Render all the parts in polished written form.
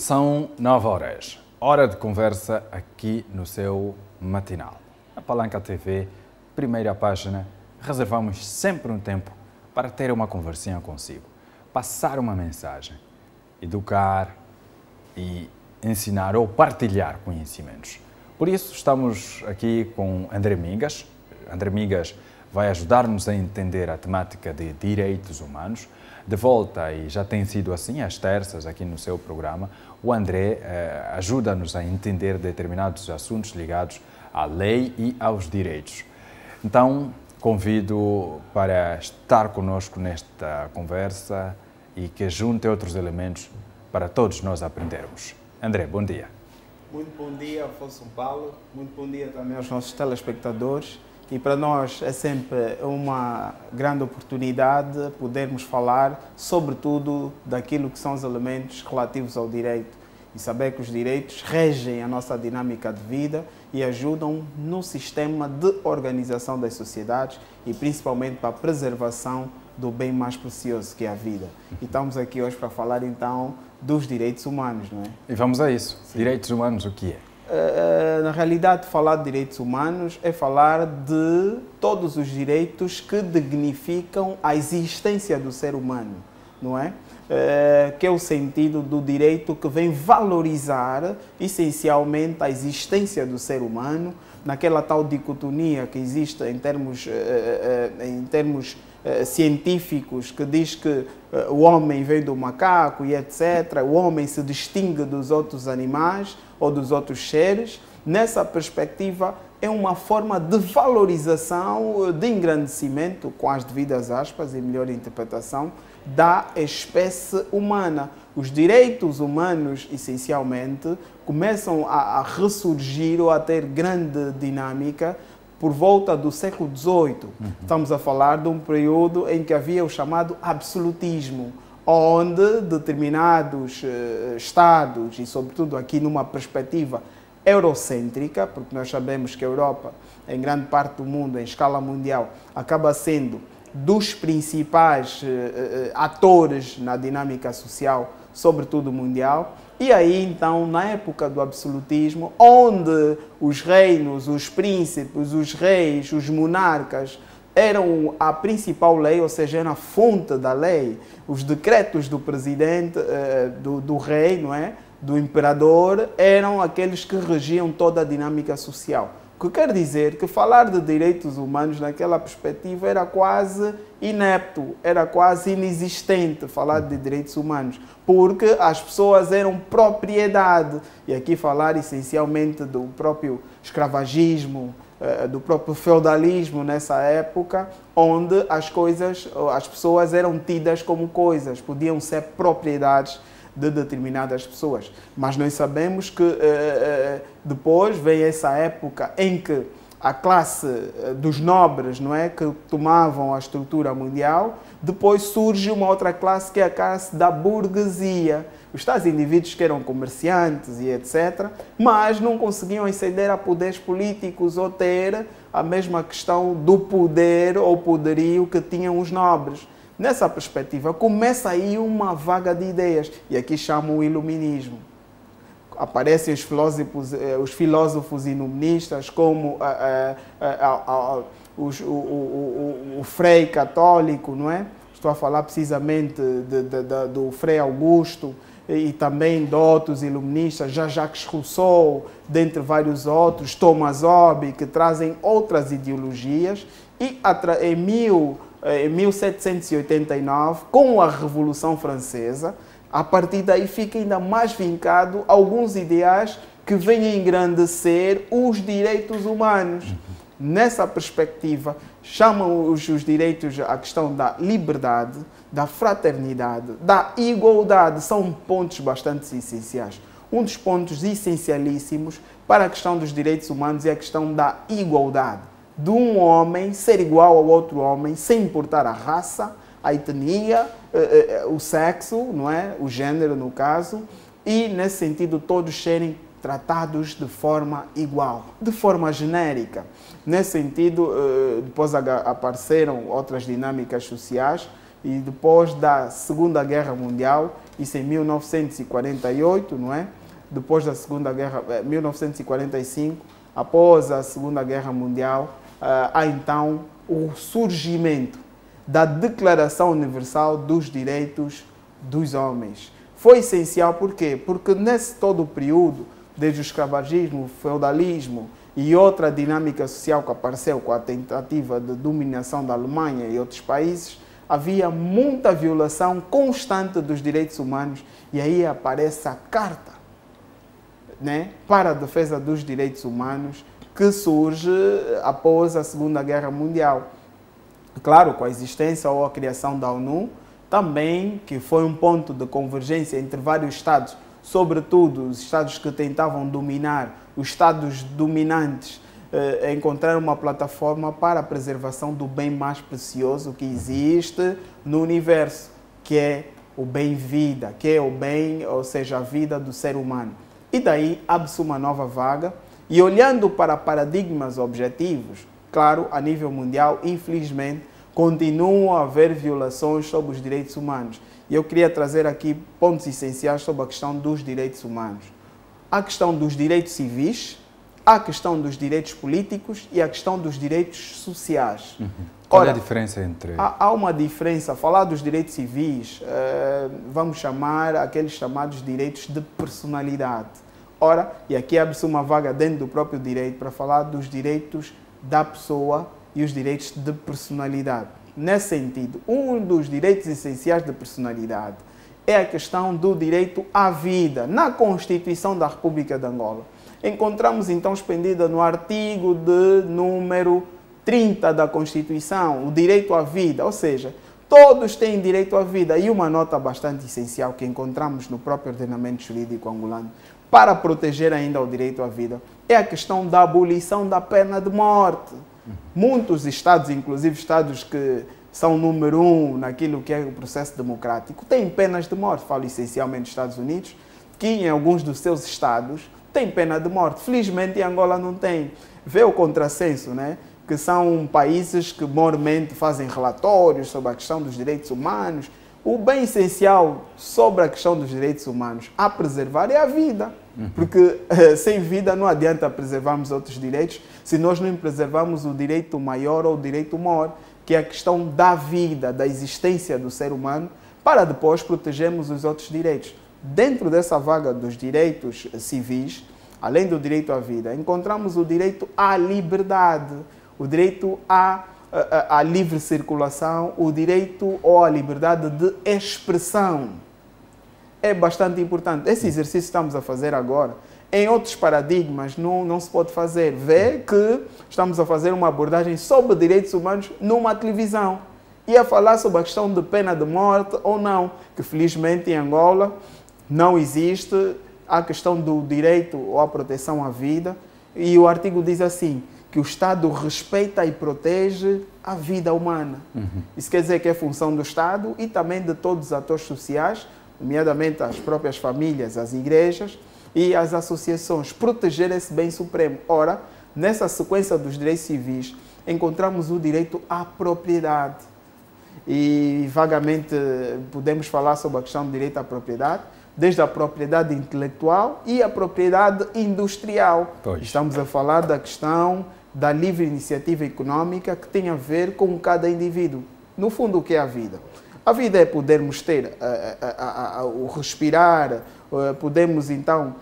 São 9 horas, hora de conversa aqui no seu matinal. Na Palanca TV, primeira página, reservamos sempre um tempo para ter uma conversinha consigo, passar uma mensagem, educar e ensinar ou partilhar conhecimentos. Por isso, estamos aqui com André Migas. André Migas vai ajudar-nos a entender a temática de direitos humanos. De volta, e já tem sido assim, às terças, aqui no seu programa, o André ajuda-nos a entender determinados assuntos ligados à lei e aos direitos. Então, convido para estar conosco nesta conversa e que junte outros elementos para todos nós aprendermos. André, bom dia. Muito bom dia, Afonso Paulo. Muito bom dia também aos nossos telespectadores. E para nós é sempre uma grande oportunidade podermos falar, sobretudo, daquilo que são os elementos relativos ao direito. E saber que os direitos regem a nossa dinâmica de vida e ajudam no sistema de organização das sociedades e principalmente para a preservação do bem mais precioso que é a vida. E estamos aqui hoje para falar então dos direitos humanos, não é? E vamos a isso. Sim. Direitos humanos, o que é? Na realidade, falar de direitos humanos é falar de todos os direitos que dignificam a existência do ser humano, não é? Que é o sentido do direito que vem valorizar essencialmente a existência do ser humano, naquela tal dicotomia que existe em termos científicos, que diz que o homem veio do macaco e etc. O homem se distingue dos outros animais ou dos outros seres. Nessa perspectiva, é uma forma de valorização, de engrandecimento, com as devidas aspas e melhor interpretação, da espécie humana. Os direitos humanos, essencialmente, começam a ressurgir ou a ter grande dinâmica por volta do século XVIII. Estamos a falar de um período em que havia o chamado absolutismo, onde determinados Estados, e sobretudo aqui numa perspectiva eurocêntrica, porque nós sabemos que a Europa, em grande parte do mundo, em escala mundial, acaba sendo dos principais atores na dinâmica social, sobretudo mundial. E aí, então, na época do absolutismo, onde os reinos, os príncipes, os reis, os monarcas eram a principal lei, ou seja, era a fonte da lei, os decretos do presidente, do rei, não é? Do imperador, eram aqueles que regiam toda a dinâmica social. O que quer dizer que falar de direitos humanos naquela perspectiva era quase inepto, era quase inexistente falar de direitos humanos, porque as pessoas eram propriedade. E aqui falar essencialmente do próprio escravagismo, do próprio feudalismo nessa época, onde as pessoas eram tidas como coisas, podiam ser propriedades de determinadas pessoas. Mas nós sabemos que depois vem essa época em que a classe dos nobres, não é, que tomavam a estrutura mundial, depois surge uma outra classe que é a classe da burguesia. Os tais indivíduos que eram comerciantes e etc., mas não conseguiam ascender a poderes políticos ou ter a mesma questão do poder ou poderio que tinham os nobres. Nessa perspectiva, começa aí uma vaga de ideias, e aqui chamam o iluminismo. Aparecem os filósofos iluministas, como o Frei católico, não é? Estou a falar precisamente do Frei Augusto, e também de outros iluministas, Jean-Jacques Rousseau, dentre vários outros, Thomas Hobbes, que trazem outras ideologias, e em 1789, com a Revolução Francesa, a partir daí fica ainda mais vincado a alguns ideais que vêm engrandecer os direitos humanos. Nessa perspectiva, chamam os direitos a questão da liberdade, da fraternidade, da igualdade. São pontos bastante essenciais. Um dos pontos essencialíssimos para a questão dos direitos humanos é a questão da igualdade. De um homem ser igual ao outro homem, sem importar a raça, a etnia, o sexo, não é? O gênero, no caso, e, nesse sentido, todos serem tratados de forma igual, de forma genérica. Nesse sentido, depois apareceram outras dinâmicas sociais, e depois da Segunda Guerra Mundial isso em 1948, não é? Depois da Segunda Guerra, 1945, após a Segunda Guerra Mundial, há então o surgimento da Declaração Universal dos Direitos dos Homens. Foi essencial por quê? Porque nesse todo o período, desde o escravagismo, o feudalismo e outra dinâmica social que apareceu com a tentativa de dominação da Alemanha e outros países, havia muita violação constante dos direitos humanos e aí aparece a Carta, né, para a defesa dos direitos humanos que surge após a Segunda Guerra Mundial. Claro, com a existência ou a criação da ONU, também que foi um ponto de convergência entre vários Estados, sobretudo os Estados que tentavam dominar, os Estados dominantes, encontrar uma plataforma para a preservação do bem mais precioso que existe no universo, que é o bem-vida, que é o bem, ou seja, a vida do ser humano. E daí abre-se uma nova vaga e olhando para paradigmas objetivos, claro, a nível mundial, infelizmente, continuam a haver violações sobre os direitos humanos. E eu queria trazer aqui pontos essenciais sobre a questão dos direitos humanos. A questão dos direitos civis, a questão dos direitos políticos e a questão dos direitos sociais. Qual é a diferença entre... Há uma diferença. Falar dos direitos civis, vamos chamar aqueles chamados direitos de personalidade. Ora, e aqui abre-se uma vaga dentro do próprio direito para falar dos direitos da pessoa e os direitos de personalidade. Nesse sentido, um dos direitos essenciais de personalidade é a questão do direito à vida. Na Constituição da República de Angola, encontramos então expandida no artigo de número 30 da Constituição, o direito à vida, ou seja, todos têm direito à vida. E uma nota bastante essencial que encontramos no próprio ordenamento jurídico angolano, para proteger ainda o direito à vida, é a questão da abolição da pena de morte. Muitos estados, inclusive estados que são número 1 naquilo que é o processo democrático, têm penas de morte. Falo essencialmente dos Estados Unidos, que em alguns dos seus estados têm pena de morte. Felizmente, em Angola não tem. Vê o contrassenso, né? Que são países que mormente fazem relatórios sobre a questão dos direitos humanos. O bem essencial sobre a questão dos direitos humanos a preservar é a vida. Porque sem vida não adianta preservarmos outros direitos se nós não preservarmos o direito maior ou o direito maior, que é a questão da vida, da existência do ser humano, para depois protegermos os outros direitos. Dentro dessa vaga dos direitos civis, além do direito à vida, encontramos o direito à liberdade, o direito à livre circulação, o direito ou a liberdade de expressão. É bastante importante. Esse exercício que estamos a fazer agora, em outros paradigmas, não se pode fazer. Vê que estamos a fazer uma abordagem sobre direitos humanos numa televisão. E a falar sobre a questão de pena de morte ou não, que felizmente em Angola não existe a questão do direito ou a proteção à vida. E o artigo diz assim, que o Estado respeita e protege a vida humana. Isso quer dizer que é função do Estado e também de todos os atores sociais, nomeadamente as próprias famílias, as igrejas e as associações, proteger esse bem supremo. Ora, nessa sequência dos direitos civis, encontramos o direito à propriedade. E vagamente podemos falar sobre a questão do direito à propriedade, desde a propriedade intelectual e a propriedade industrial. Pois. Estamos a falar da questão da livre iniciativa econômica que tem a ver com cada indivíduo. No fundo, o que é a vida? A vida é podermos ter o respirar, podemos então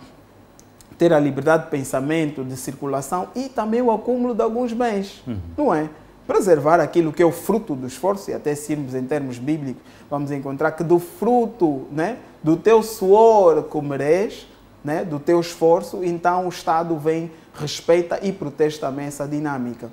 ter a liberdade de pensamento, de circulação e também o acúmulo de alguns bens, não é? Preservar aquilo que é o fruto do esforço, e até se irmos em termos bíblicos, vamos encontrar que do fruto, né, do teu suor comereis, né, do teu esforço, então o Estado vem, respeita e protege também essa dinâmica.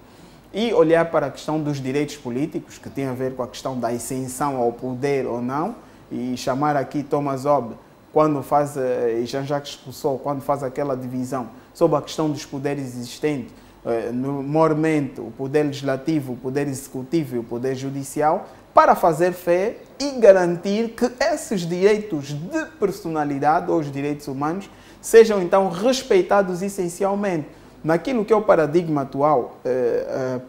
E olhar para a questão dos direitos políticos, que tem a ver com a questão da ascensão ao poder ou não, e chamar aqui Thomas Hobbes, quando faz, e Jean-Jacques Rousseau, quando faz aquela divisão sobre a questão dos poderes existentes, maiormente o poder legislativo, o poder executivo e o poder judicial, para fazer fé e garantir que esses direitos de personalidade ou os direitos humanos sejam então respeitados essencialmente. Naquilo que é o paradigma atual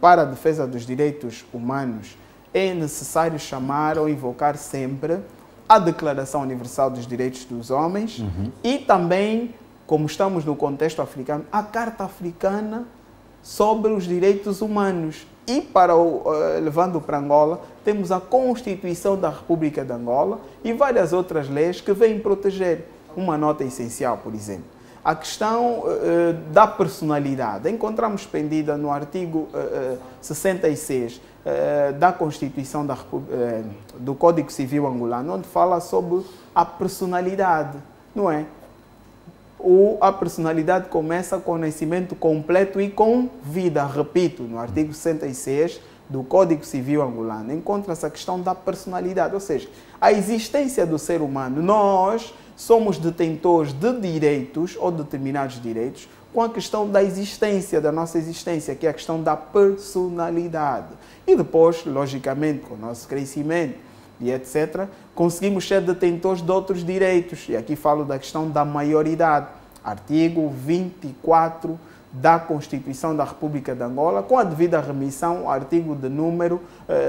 para a defesa dos direitos humanos, é necessário chamar ou invocar sempre a Declaração Universal dos Direitos dos Homens e também, como estamos no contexto africano, a Carta Africana sobre os Direitos Humanos. E, levando para Angola, temos a Constituição da República de Angola e várias outras leis que vêm proteger. Uma nota essencial, por exemplo, a questão da personalidade. Encontramos pendida no artigo 66 da Constituição do Código Civil angolano, onde fala sobre a personalidade, não é? A personalidade começa com nascimento completo e com vida. Repito, no artigo 66 do Código Civil angolano, encontra-se a questão da personalidade, ou seja, a existência do ser humano. Nós somos detentores de direitos ou determinados direitos com a questão da existência, da nossa existência, que é a questão da personalidade. E depois, logicamente, com o nosso crescimento e etc., conseguimos ser detentores de outros direitos. E aqui falo da questão da maioridade. Artigo 24 da Constituição da República de Angola, com a devida remissão ao artigo de número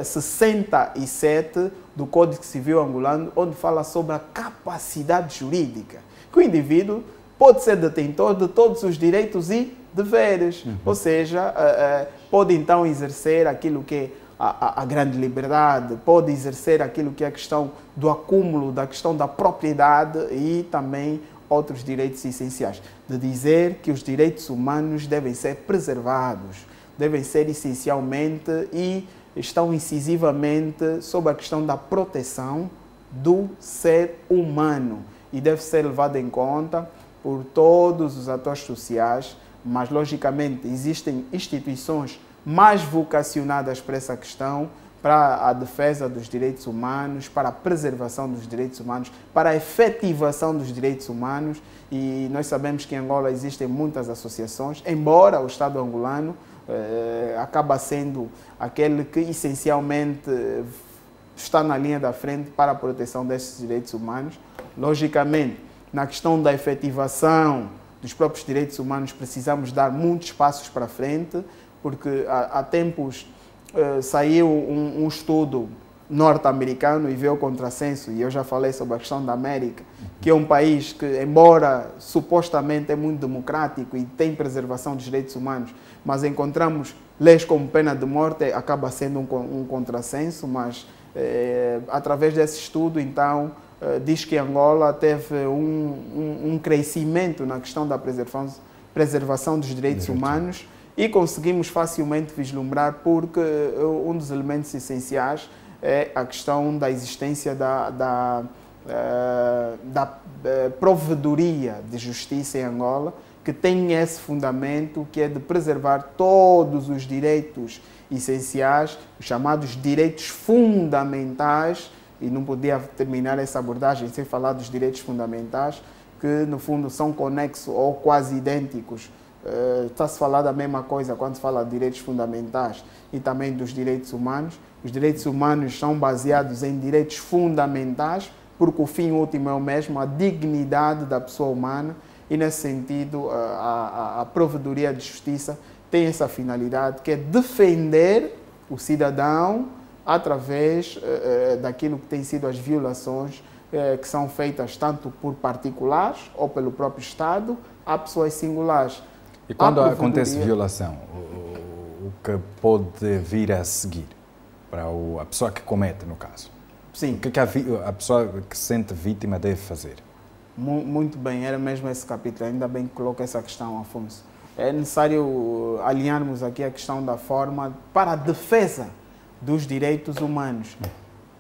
67 do Código Civil angolano, onde fala sobre a capacidade jurídica, que o indivíduo pode ser detentor de todos os direitos e deveres, ou seja, pode então exercer aquilo que é a grande liberdade, pode exercer aquilo que é a questão do acúmulo, da questão da propriedade e também outros direitos essenciais. De dizer que os direitos humanos devem ser preservados, devem ser essencialmente e estão incisivamente sob a questão da proteção do ser humano e deve ser levado em conta por todos os atores sociais, mas logicamente existem instituições mais vocacionadas para essa questão, para a defesa dos direitos humanos, para a preservação dos direitos humanos, para a efetivação dos direitos humanos. E nós sabemos que em Angola existem muitas associações, embora o Estado angolano acaba sendo aquele que essencialmente está na linha da frente para a proteção desses direitos humanos. Logicamente, na questão da efetivação dos próprios direitos humanos, precisamos dar muitos passos para frente, porque há tempos saiu um estudo norte-americano e veio o contrassenso, e eu já falei sobre a questão da América, que é um país que, embora supostamente é muito democrático e tem preservação dos direitos humanos, mas encontramos leis como pena de morte, acaba sendo um contrassenso, mas através desse estudo, então, diz que Angola teve um crescimento na questão da preservação dos direitos humanos, e conseguimos facilmente vislumbrar porque um dos elementos essenciais é a questão da existência da provedoria de justiça em Angola, que tem esse fundamento que é de preservar todos os direitos essenciais, os chamados direitos fundamentais, e não podia terminar essa abordagem sem falar dos direitos fundamentais, que no fundo são conexos ou quase idênticos. Está-se a falar da mesma coisa quando se fala de direitos fundamentais e também dos direitos humanos. Os direitos humanos são baseados em direitos fundamentais, porque o fim último é o mesmo, a dignidade da pessoa humana, e nesse sentido a provedoria de justiça tem essa finalidade, que é defender o cidadão através daquilo que tem sido as violações que são feitas tanto por particulares ou pelo próprio Estado a pessoas singulares. E quando acontece violação, o que pode vir a seguir para a pessoa que comete, no caso? Sim. O que a pessoa que se sente vítima deve fazer? Muito bem, era mesmo esse capítulo, ainda bem que coloca essa questão, Afonso. É necessário alinharmos aqui a questão da forma para a defesa dos direitos humanos.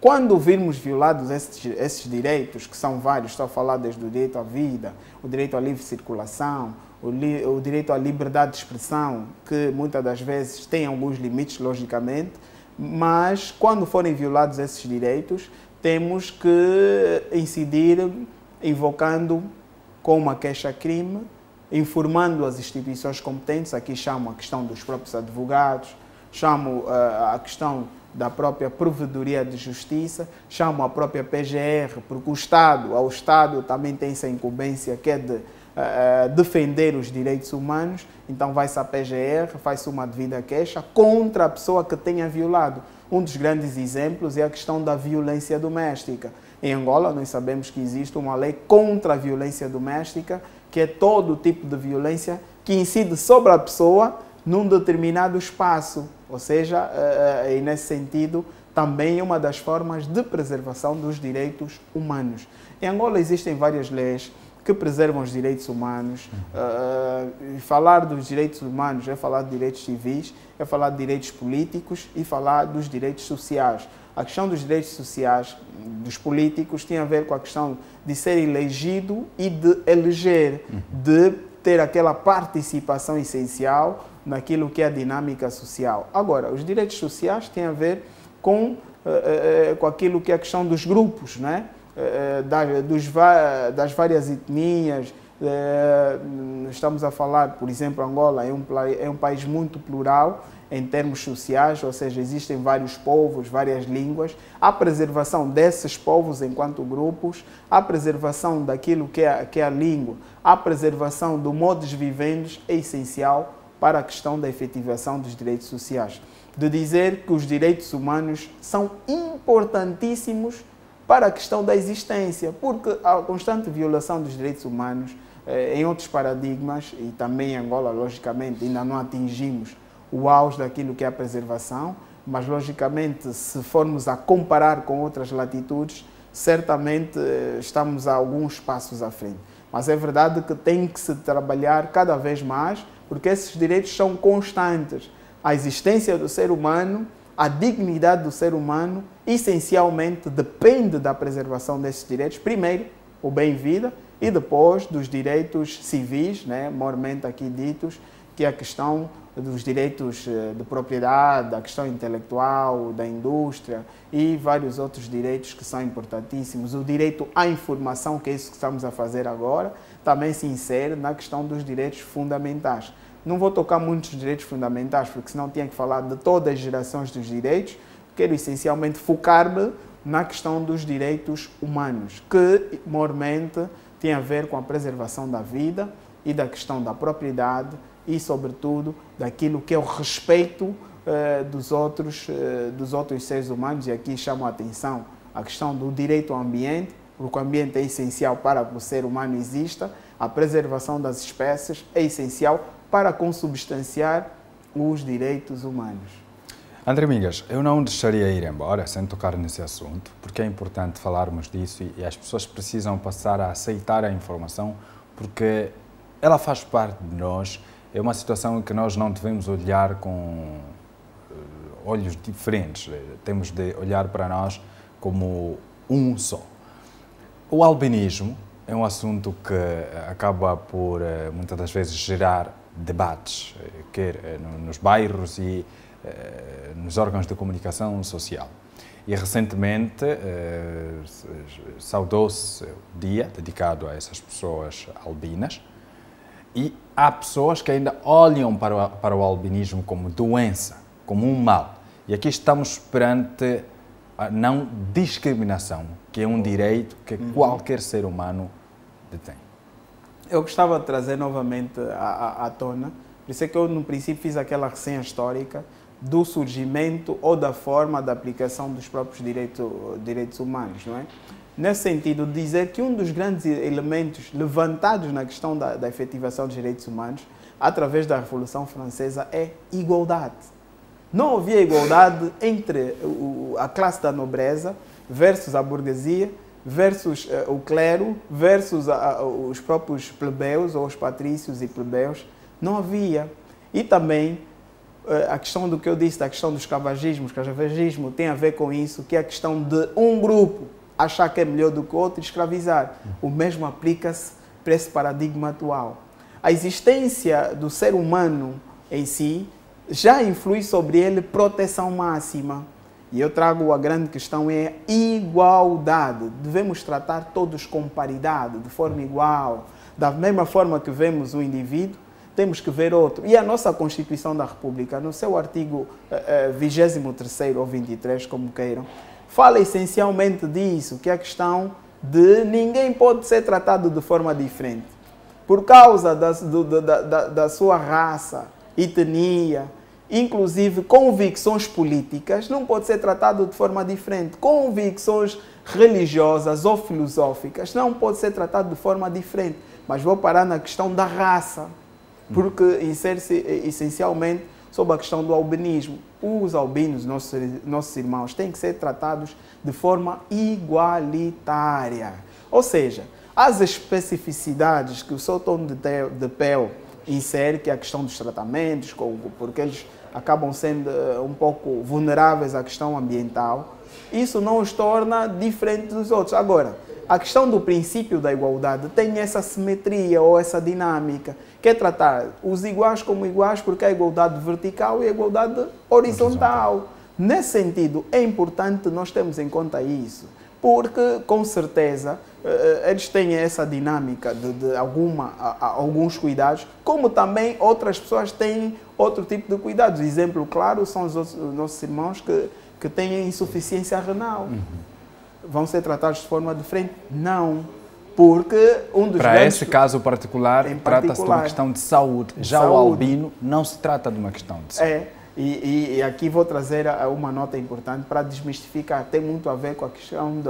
Quando virmos violados esses direitos, que são vários, estou a falar desde o direito à vida, o direito à livre circulação, o direito à liberdade de expressão, que muitas das vezes tem alguns limites, logicamente, mas quando forem violados esses direitos, temos que incidir invocando com uma queixa-crime, informando as instituições competentes, aqui chamo a questão dos próprios advogados, chamo a questão da própria Provedoria de Justiça, chamo a própria PGR, porque o Estado também tem essa incumbência que é de defender os direitos humanos, então vai-se à PGR, faz-se uma devida queixa contra a pessoa que tenha violado. Um dos grandes exemplos é a questão da violência doméstica, Em Angola, nós sabemos que existe uma lei contra a violência doméstica, que é todo tipo de violência que incide sobre a pessoa num determinado espaço. Ou seja, e nesse sentido, também é uma das formas de preservação dos direitos humanos. Em Angola existem várias leis que preservam os direitos humanos. Falar dos direitos humanos é falar de direitos civis, é falar de direitos políticos e falar dos direitos sociais. A questão dos direitos sociais, dos políticos, tem a ver com a questão de ser elegido e de eleger, de ter aquela participação essencial naquilo que é a dinâmica social. Agora, os direitos sociais têm a ver com aquilo que é a questão dos grupos, né? Das várias etnias. Estamos a falar, por exemplo, Angola é um país muito plural em termos sociais, ou seja, existem vários povos, várias línguas. A preservação desses povos enquanto grupos, a preservação daquilo que é a língua, a preservação do modus vivendi é essencial para a questão da efetivação dos direitos sociais. De dizer que os direitos humanos são importantíssimos para a questão da existência, porque a constante violação dos direitos humanos, em outros paradigmas, e também em Angola, logicamente, ainda não atingimos o auge daquilo que é a preservação, mas, logicamente, se formos a comparar com outras latitudes, certamente estamos a alguns passos à frente. Mas é verdade que tem que se trabalhar cada vez mais, porque esses direitos são constantes. A existência do ser humano, a dignidade do ser humano, essencialmente depende da preservação desses direitos. Primeiro, o bem-vida, e depois dos direitos civis, né, mormente aqui ditos, que é a questão dos direitos de propriedade, da questão intelectual, da indústria e vários outros direitos que são importantíssimos. O direito à informação, que é isso que estamos a fazer agora, também se insere na questão dos direitos fundamentais. Não vou tocar muito nos direitos fundamentais, porque senão tinha que falar de todas as gerações dos direitos. Quero essencialmente focar-me na questão dos direitos humanos, que, mormente, tem a ver com a preservação da vida e da questão da propriedade e, sobretudo, daquilo que é o respeito dos outros seres humanos. E aqui chamo a atenção a questão do direito ao ambiente, porque o ambiente é essencial para que o ser humano exista. A preservação das espécies é essencial para consubstanciar os direitos humanos. André Mingas, eu não deixaria ir embora sem tocar nesse assunto, porque é importante falarmos disso e as pessoas precisam passar a aceitar a informação, porque ela faz parte de nós. É uma situação que nós não devemos olhar com olhos diferentes, temos de olhar para nós como um só. O albinismo é um assunto que acaba por, muitas das vezes, gerar debates, quer nos bairros e nos órgãos de comunicação social. E recentemente saudou-se o dia dedicado a essas pessoas albinas, e há pessoas que ainda olham para o albinismo como doença, como um mal. E aqui estamos perante a não discriminação, que é um direito que qualquer ser humano detém. Eu gostava de trazer novamente à tona, por isso é que eu no princípio fiz aquela resenha histórica do surgimento ou da forma da aplicação dos próprios direitos humanos, não é? Nesse sentido, dizer que um dos grandes elementos levantados na questão da efetivação dos direitos humanos, através da Revolução Francesa, é igualdade. Não havia igualdade entre a classe da nobreza versus a burguesia, versus o clero, versus os próprios plebeus, ou os patrícios e plebeus. Não havia. E também a questão do que eu disse, da questão do escravagismo. O escravagismo tem a ver com isso, que é a questão de um grupo achar que é melhor do que o outro e escravizar. O mesmo aplica-se para esse paradigma atual. A existência do ser humano em si já influi sobre ele proteção máxima. E eu trago a grande questão, é a igualdade. Devemos tratar todos com paridade, de forma igual. Da mesma forma que vemos um indivíduo, temos que ver outro. E a nossa Constituição da República, no seu artigo 23º ou 23, como queiram, fala essencialmente disso, que é a questão de ninguém pode ser tratado de forma diferente. Por causa da sua raça, etnia, inclusive convicções políticas, não pode ser tratado de forma diferente. Convicções religiosas ou filosóficas, não pode ser tratado de forma diferente. Mas vou parar na questão da raça, porque insere-se essencialmente sobre a questão do albinismo. Os albinos, nossos irmãos, têm que ser tratados de forma igualitária. Ou seja, as especificidades que o seu tom de pele insere, que é a questão dos tratamentos, porque eles acabam sendo um pouco vulneráveis à questão ambiental, isso não os torna diferentes dos outros. Agora, a questão do princípio da igualdade tem essa simetria ou essa dinâmica, que é tratar os iguais como iguais, porque há igualdade vertical e a igualdade horizontal. Nesse sentido, é importante nós termos em conta isso, porque, com certeza, eles têm essa dinâmica de alguns cuidados, como também outras pessoas têm outro tipo de cuidados. Exemplo claro são os nossos irmãos que têm insuficiência renal. Vão ser tratados de forma diferente? Não. Porque um dos Para esse caso particular, trata-se de uma questão de saúde. Já o albino não se trata de uma questão de saúde. E aqui vou trazer uma nota importante para desmistificar. Tem muito a ver com a questão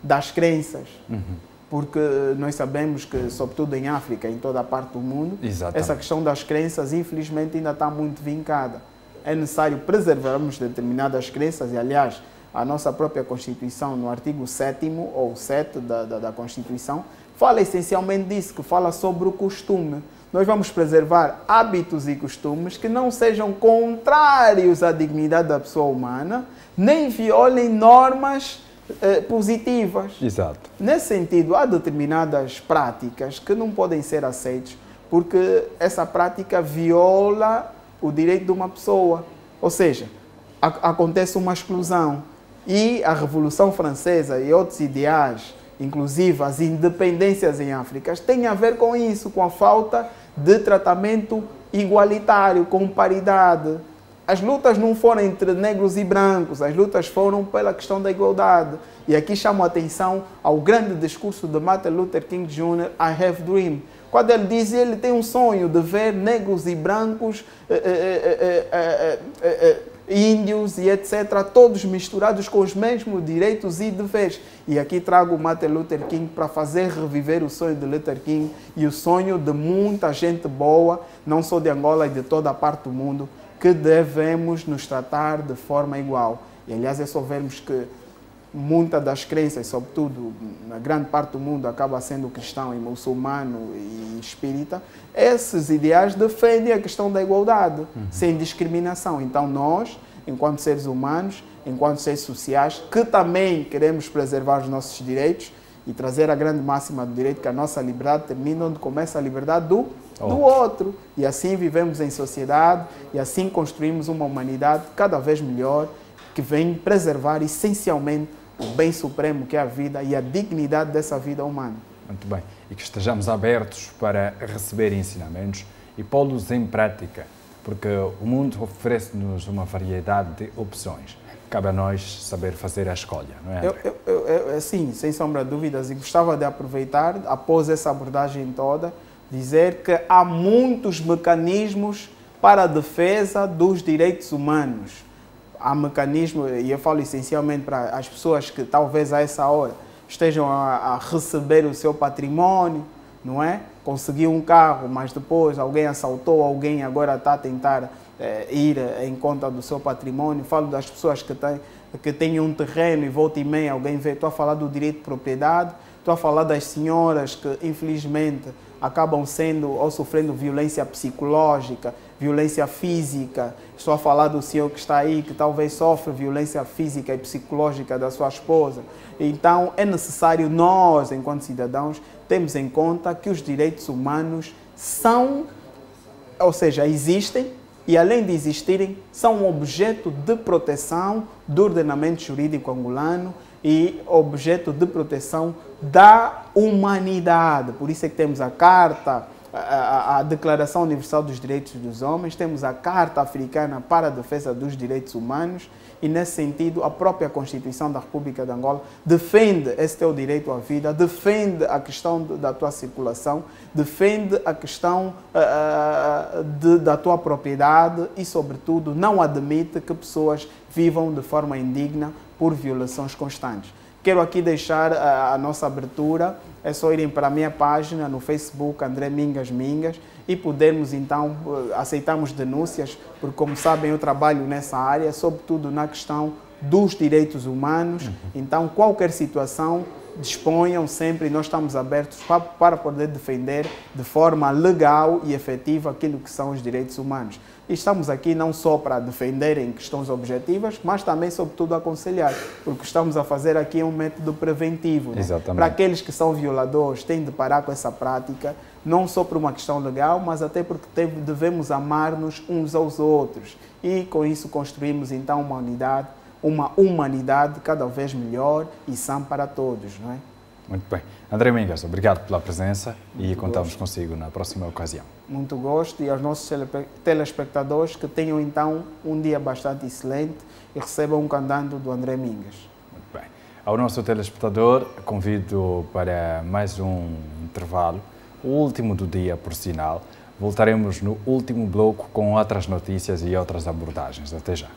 das crenças. Porque nós sabemos que, sobretudo em África, em toda a parte do mundo, essa questão das crenças, infelizmente, ainda está muito vincada. É necessário preservarmos determinadas crenças e, aliás, a nossa própria Constituição, no artigo 7º ou 7 da Constituição, fala essencialmente disso, que fala sobre o costume. Nós vamos preservar hábitos e costumes que não sejam contrários à dignidade da pessoa humana, nem violem normas positivas. Exato. Nesse sentido, há determinadas práticas que não podem ser aceitas, porque essa prática viola o direito de uma pessoa. Ou seja, acontece uma exclusão. E a Revolução Francesa e outros ideais, inclusive as independências em África, têm a ver com isso, com a falta de tratamento igualitário, com paridade. As lutas não foram entre negros e brancos, as lutas foram pela questão da igualdade. E aqui chamo a atenção ao grande discurso de Martin Luther King Jr., I Have Dream. Quando ele diz que ele tem um sonho de ver negros e brancos, índios e etc., todos misturados com os mesmos direitos e deveres. E aqui trago o Martin Luther King para fazer reviver o sonho de Luther King e o sonho de muita gente boa, não só de Angola e de toda a parte do mundo, que devemos nos tratar de forma igual. E, aliás, é só vermos que muitas das crenças, sobretudo na grande parte do mundo, acaba sendo cristão e muçulmano e espírita, esses ideais defendem a questão da igualdade, sem discriminação. Então nós, enquanto seres humanos, enquanto seres sociais, que também queremos preservar os nossos direitos e trazer a grande máxima do direito, que a nossa liberdade termina onde começa a liberdade do outro. E assim vivemos em sociedade e assim construímos uma humanidade cada vez melhor, que vem preservar essencialmente o bem supremo que é a vida e a dignidade dessa vida humana. Muito bem. E que estejamos abertos para receber ensinamentos e pô-los em prática, porque o mundo oferece-nos uma variedade de opções. Cabe a nós saber fazer a escolha, não é? Sim, sem sombra de dúvidas. E gostava de aproveitar, após essa abordagem toda, dizer que há muitos mecanismos para a defesa dos direitos humanos. Há mecanismo, e eu falo essencialmente para as pessoas que talvez a essa hora estejam a receber o seu património, não é? Conseguiu um carro, mas depois alguém assaltou, alguém agora está a tentar ir em conta do seu património. Falo das pessoas que têm um terreno e volta e meia alguém vê. Estou a falar do direito de propriedade, estou a falar das senhoras que infelizmente acabam sendo ou sofrendo violência psicológica, violência física. Estou a falar do senhor que está aí, que talvez sofre violência física e psicológica da sua esposa. Então, é necessário nós, enquanto cidadãos, termos em conta que os direitos humanos são, ou seja, existem, e além de existirem, são um objeto de proteção do ordenamento jurídico angolano e objeto de proteção da humanidade. Por isso é que temos a Carta, a Declaração Universal dos Direitos dos Homens, temos a Carta Africana para a Defesa dos Direitos Humanos e, nesse sentido, a própria Constituição da República de Angola defende esse teu direito à vida, defende a questão da tua circulação, defende a questão da tua propriedade e, sobretudo, não admite que pessoas vivam de forma indigna por violações constantes. Quero aqui deixar a nossa abertura, é só irem para a minha página no Facebook, André Mingas Mingas, e podermos então, aceitamos denúncias, porque como sabem eu trabalho nessa área, sobretudo na questão dos direitos humanos, então qualquer situação, disponham sempre, nós estamos abertos para poder defender de forma legal e efetiva aquilo que são os direitos humanos. E estamos aqui não só para defender em questões objetivas, mas também, sobretudo, aconselhar, porque o que estamos a fazer aqui é um método preventivo. Né? Para aqueles que são violadores, têm de parar com essa prática, não só por uma questão legal, mas até porque devemos amar-nos uns aos outros. E com isso construímos então uma humanidade cada vez melhor e sã para todos, não é? Muito bem. André Mingas, obrigado pela presença e contamos consigo na próxima ocasião. Muito gosto, e aos nossos telespectadores que tenham então um dia bastante excelente e recebam um candando do André Mingas. Muito bem. Ao nosso telespectador, convido para mais um intervalo, o último do dia, por sinal. Voltaremos no último bloco com outras notícias e outras abordagens. Até já.